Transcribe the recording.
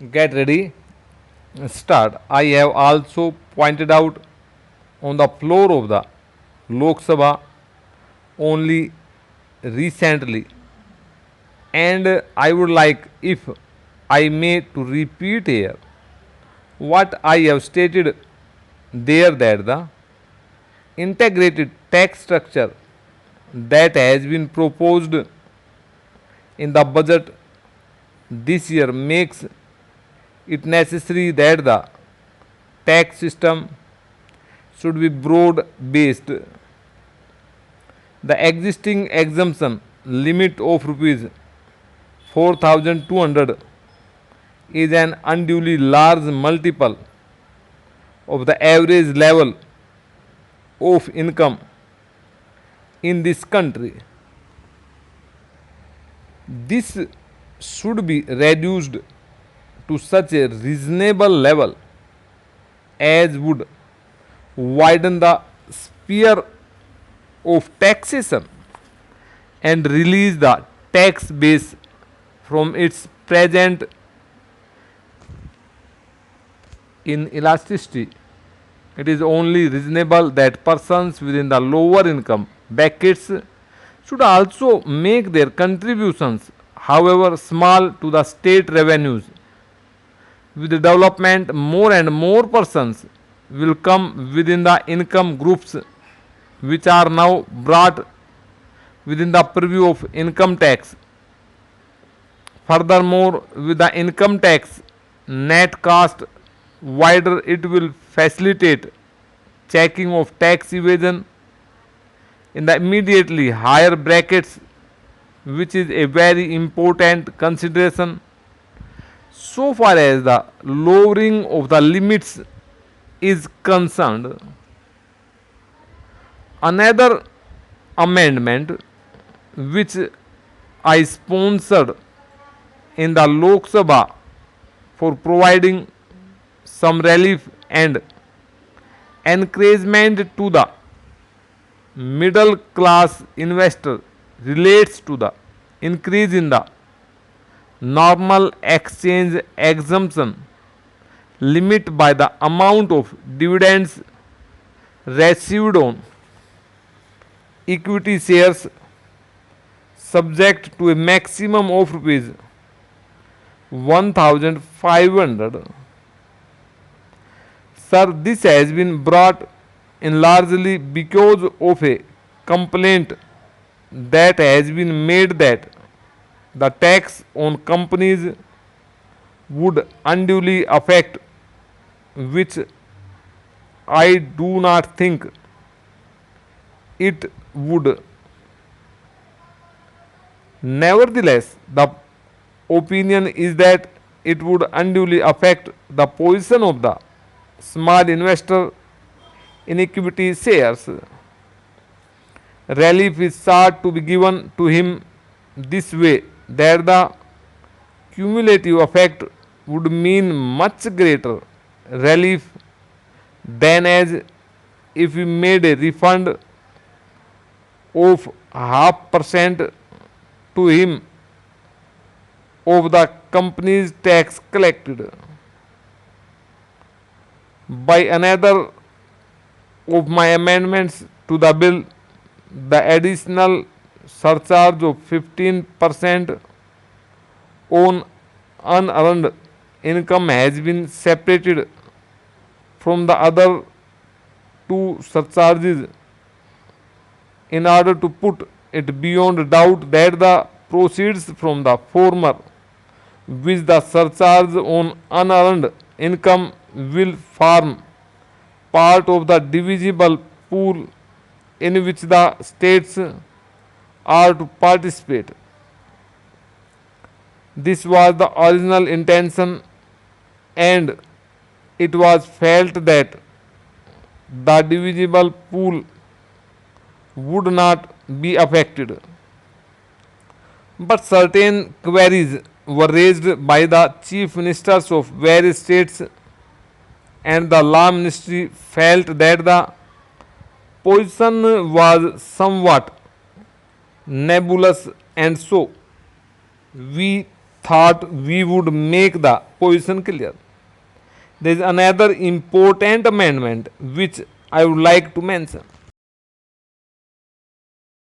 Get ready, start. I have also pointed out on the floor of the Lok Sabha only recently, and I would like, if I may, to repeat here what I have stated there, that the integrated tax structure that has been proposed in the budget this year makes it necessary that the tax system should be broad based. The existing exemption limit of rupees 4,200 is an unduly large multiple of the average level of income in this country. This should be reduced to such a reasonable level as would widen the sphere of taxation and release the tax base from its present inelasticity. It is only reasonable that persons within the lower income brackets should also make their contributions, however small, to the state revenues. With the development, more and more persons will come within the income groups which are now brought within the purview of income tax. Furthermore, with the income tax net cast wider, it will facilitate checking of tax evasion in the immediately higher brackets, which is a very important consideration so far as the lowering of the limits is concerned. Another amendment which I sponsored in the Lok Sabha for providing some relief and encouragement to the middle class investor relates to the increase in the normal exchange exemption limit by the amount of dividends received on equity shares subject to a maximum of rupees 1,500. Sir, this has been brought in largely because of a complaint that has been made that the tax on companies would unduly affect, which I do not think it would. Nevertheless, the opinion is that it would unduly affect the position of the small investor in equity shares. Relief is sought to be given to him this way, that the cumulative effect would mean much greater relief than as if we made a refund of 0.5% to him of the company's tax collected. By another of my amendments to the bill, the additional surcharge of 15% on unearned income has been separated from the other two surcharges in order to put it beyond doubt that the proceeds from the former, which the surcharge on unearned income will form part of the divisible pool in which the states are to participate. This was the original intention, and it was felt that the divisible pool would not be affected. But certain queries were raised by the chief ministers of various states, and the law ministry felt that the position was somewhat nebulous, and so we thought we would make the position clear. There is another important amendment which I would like to mention.